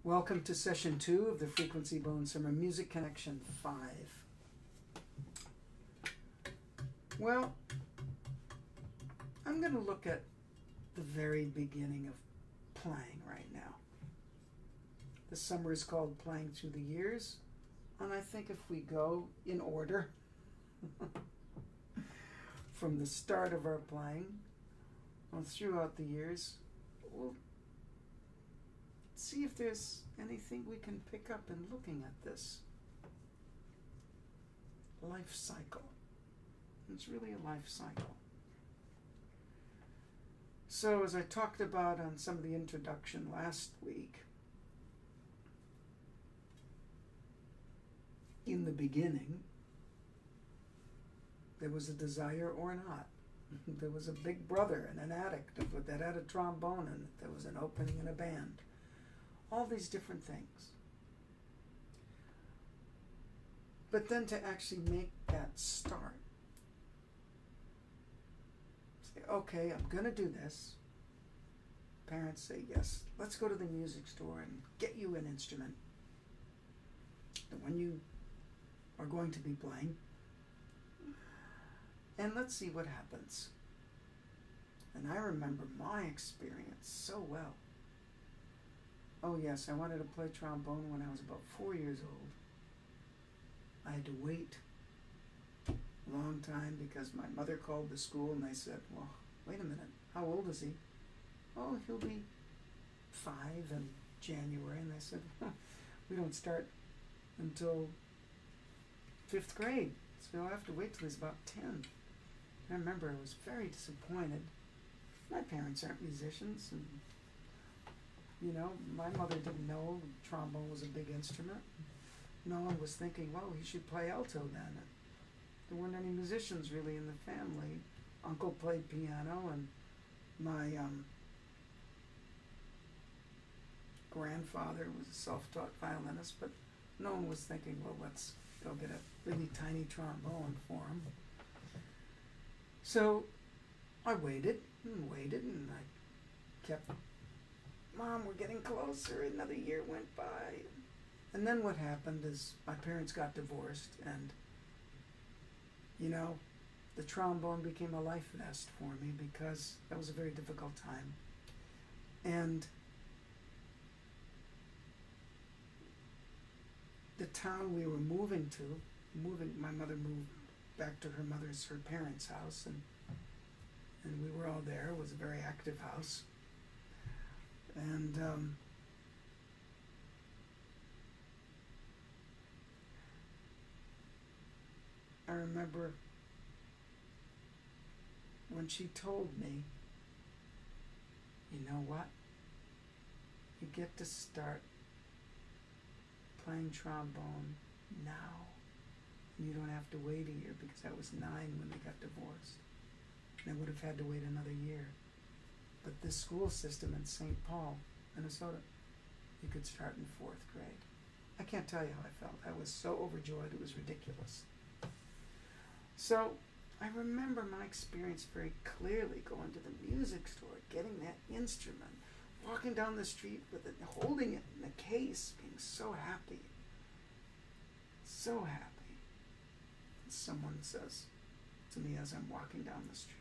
Welcome to session 2 of the Frequency Bone Summer Music Connection 5. Well, I'm going to look at the very beginning of playing right now. The summer is called Playing Through the Years, and I think if we go in order from the start of our playing throughout the years, we'll see if there's anything we can pick up in looking at this life cycle. It's really a life cycle. So as I talked about on some of the introduction last week, in the beginning, there was a desire or not. There was a big brother and an addict that had a trombone, and there was an opening in a band. All these different things. But then to actually make that start, say, okay, I'm going to do this. Parents say, yes, let's go to the music store and get you an instrument, the one you are going to be playing, and let's see what happens. And I remember my experience so well. Oh yes, I wanted to play trombone when I was about 4 years old. I had to wait a long time because my mother called the school and they said, well, wait a minute, how old is he? Oh, he'll be 5 in January. And they said, well, we don't start until 5th grade, so you'll have to wait till he's about 10. And I remember I was very disappointed. My parents aren't musicians, and you know, my mother didn't know trombone was a big instrument. No one was thinking, well, he should play alto then. There weren't any musicians really in the family. Uncle played piano, and my grandfather was a self-taught violinist, but no one was thinking, well, let's go get a really tiny trombone for him. So I waited and waited, and I kept, Mom, we're getting closer. Another year went by. And then what happened is my parents got divorced, and, you know, the trombone became a life vest for me because that was a very difficult time. And the town we were moving to, my mother moved back to her parents' house, and we were all there. It was a very active house. And I remember when she told me, you know what, you get to start playing trombone now. And you don't have to wait a year, because I was 9 when they got divorced. And I would have had to wait another year. But this school system in St. Paul, Minnesota, you could start in 4th grade. I can't tell you how I felt. I was so overjoyed, it was ridiculous. So I remember my experience very clearly, going to the music store, getting that instrument, walking down the street with it, holding it in a case, being so happy. So happy. And someone says to me as I'm walking down the street,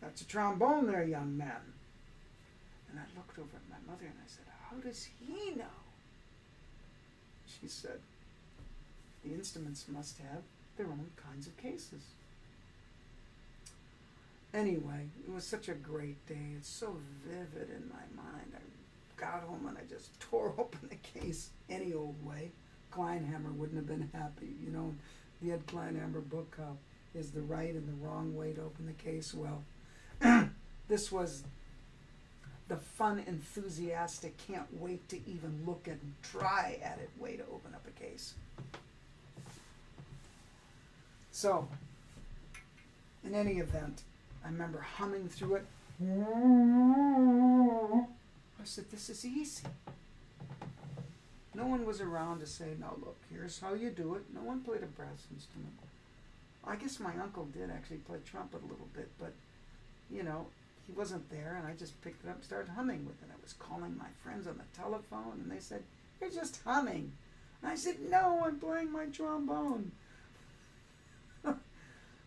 "That's a trombone there, young man." And I looked over at my mother and I said, "How does he know?" She said, "The instruments must have their own kinds of cases." Anyway, it was such a great day. It's so vivid in my mind. I got home and I just tore open the case any old way. Kleinhammer wouldn't have been happy. You know, the Ed Kleinhammer book, is the right and the wrong way to open the case. Well, this was the fun, enthusiastic, can't wait to even look and try at it way to open up a case. So, in any event, I remember humming through it. I said, this is easy. No one was around to say, no, look, here's how you do it. No one played a brass instrument. I guess my uncle did actually play trumpet a little bit, but, you know, he wasn't there, and I just picked it up and started humming with it. I was calling my friends on the telephone, and they said, "You're just humming." And I said, "No, I'm playing my trombone."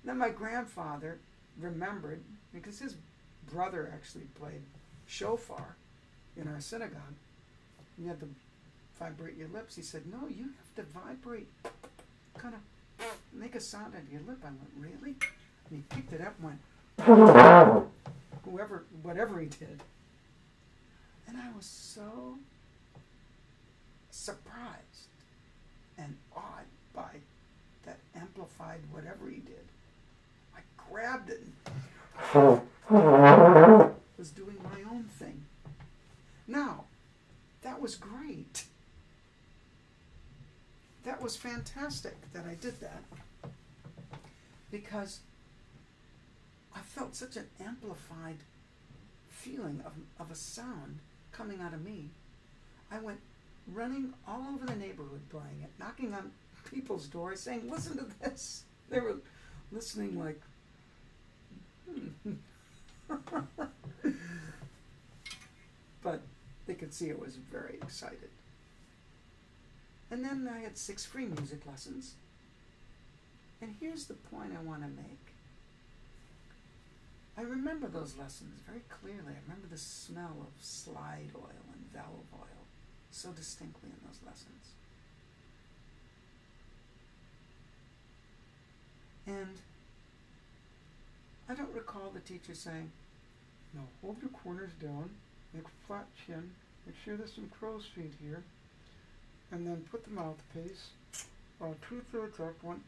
Then my grandfather remembered, because his brother actually played shofar in our synagogue. You had to vibrate your lips. He said, "No, you have to vibrate, kind of make a sound out of your lip." I went, "Really?" And he picked it up and went, whatever he did. And I was so surprised and awed by that amplified whatever he did. I grabbed it and was doing my own thing. Now, that was great. That was fantastic that I did that, because I felt such an amplified feeling of a sound coming out of me. I went running all over the neighborhood playing it, knocking on people's doors saying, "Listen to this." They were listening like, but they could see I was very excited. And then I had 6 free music lessons. And here's the point I want to make. I remember those lessons very clearly. I remember the smell of slide oil and valve oil so distinctly in those lessons. And I don't recall the teacher saying, "Now hold your corners down, make a flat chin, make sure there's some crow's feet here, and then put the mouthpiece 2/3 up,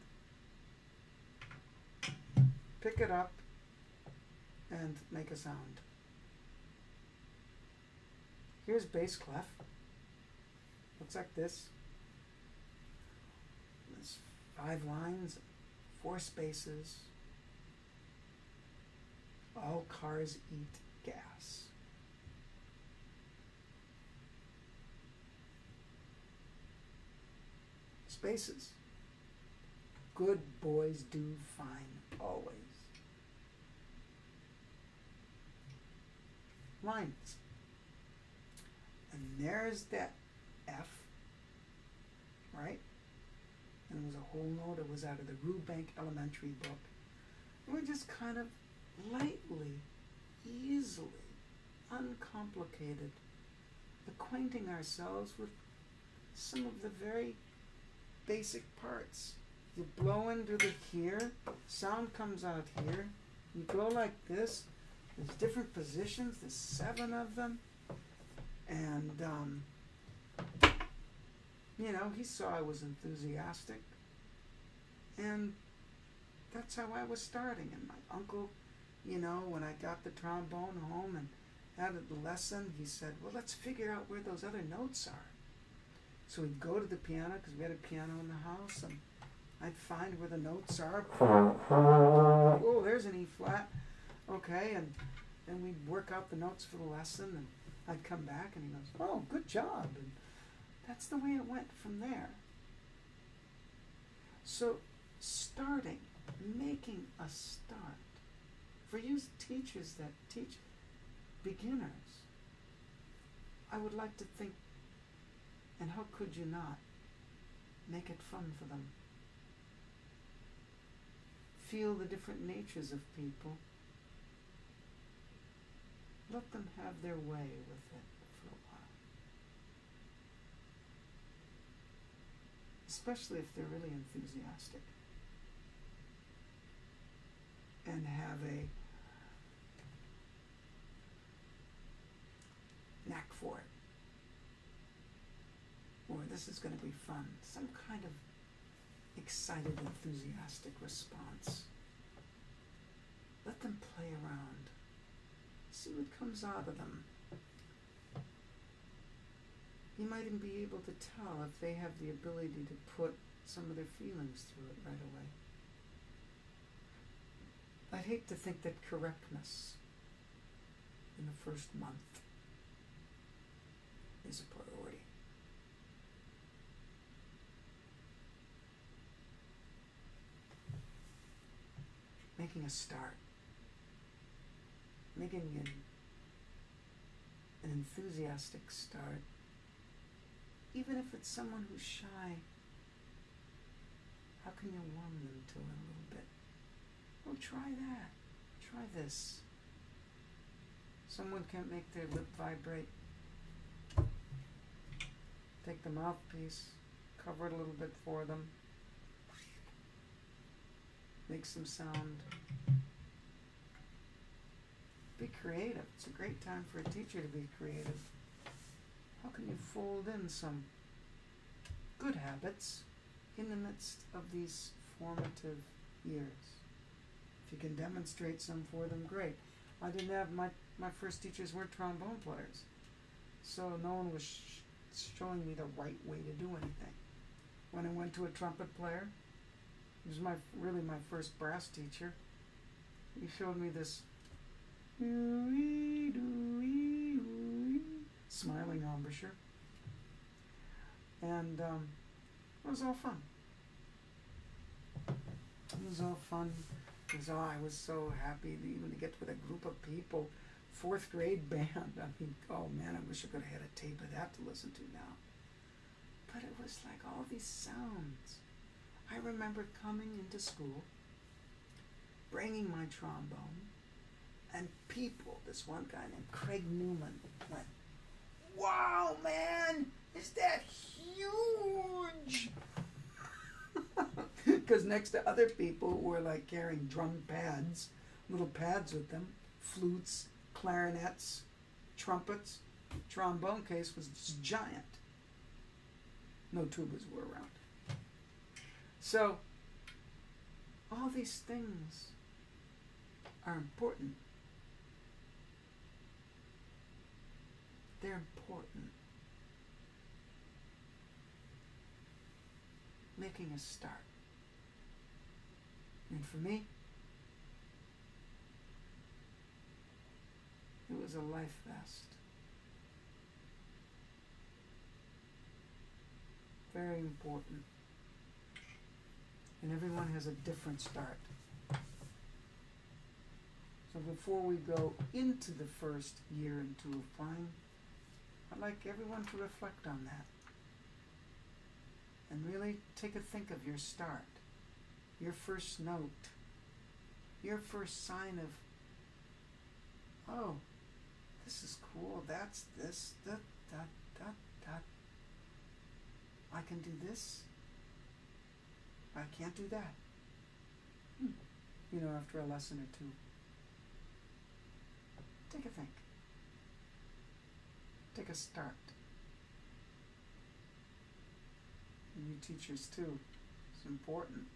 pick it up, and make a sound." Here's bass clef. Looks like this. There's 5 lines, 4 spaces. All cars eat gas. Spaces. Good boys do fine always. Lines. And there's that F, right? And it was a whole note. It was out of the Rubank Elementary book. And we just kind of lightly, easily, uncomplicated, acquainting ourselves with some of the very basic parts. You blow into the here, sound comes out here, you go like this, there's different positions, there's 7 of them, and he saw I was enthusiastic, and that's how I was starting. And my uncle, when I got the trombone home and added the lesson, he said, "Well, let's figure out where those other notes are." So we'd go to the piano, because we had a piano in the house, and I'd find where the notes are. Oh, there's an E flat. Okay, and then we'd work out the notes for the lesson, and I'd come back, and he goes, "Oh, good job." And that's the way it went from there. So starting, making a start. For you teachers that teach beginners, I would like to think, and how could you not, make it fun for them. Feel the different natures of people. Let them have their way with it for a while. Especially if they're really enthusiastic and have a knack for it. Or this is going to be fun. Some kind of excited, enthusiastic response. Let them play around. See what comes out of them. You might even be able to tell if they have the ability to put some of their feelings through it right away. I'd hate to think that correctness in the first month is a priority. Making a start. making an enthusiastic start, even if it's someone who's shy, how can you warm them to it a little bit? Oh, try that. Try this. Someone can't make their lip vibrate. Take the mouthpiece, cover it a little bit for them. Make some sound. Be creative. It's a great time for a teacher to be creative. How can you fold in some good habits in the midst of these formative years? If you can demonstrate some for them, great. I didn't have, my first teachers weren't trombone players, so no one was showing me the right way to do anything. When I went to a trumpet player, he was really my first brass teacher. He showed me this smiling embouchure, and it was all fun. It was all fun. I was so happy even to get with a group of people. 4th grade band. I mean, oh man, I wish I could have had a tape of that to listen to now. But it was like all these sounds. I remember coming into school, bringing my trombone, and people, this one guy named Craig Newman, went, "Wow, man, is that huge?" Because next to other people who were like carrying drum pads, little pads with them, flutes, clarinets, trumpets, trombone case was just giant. No tubas were around. So, all these things are important. They're important. Making a start. And for me, it was a life vest. Very important. And everyone has a different start. So before we go into the first year and 2 of playing, I'd like everyone to reflect on that. And really take a think of your start, your first note, your first sign of, oh, this is cool, that's this, that. I can do this, I can't do that. You know, after a lesson or 2. Take a think. Take a start. And you teachers too, it's important.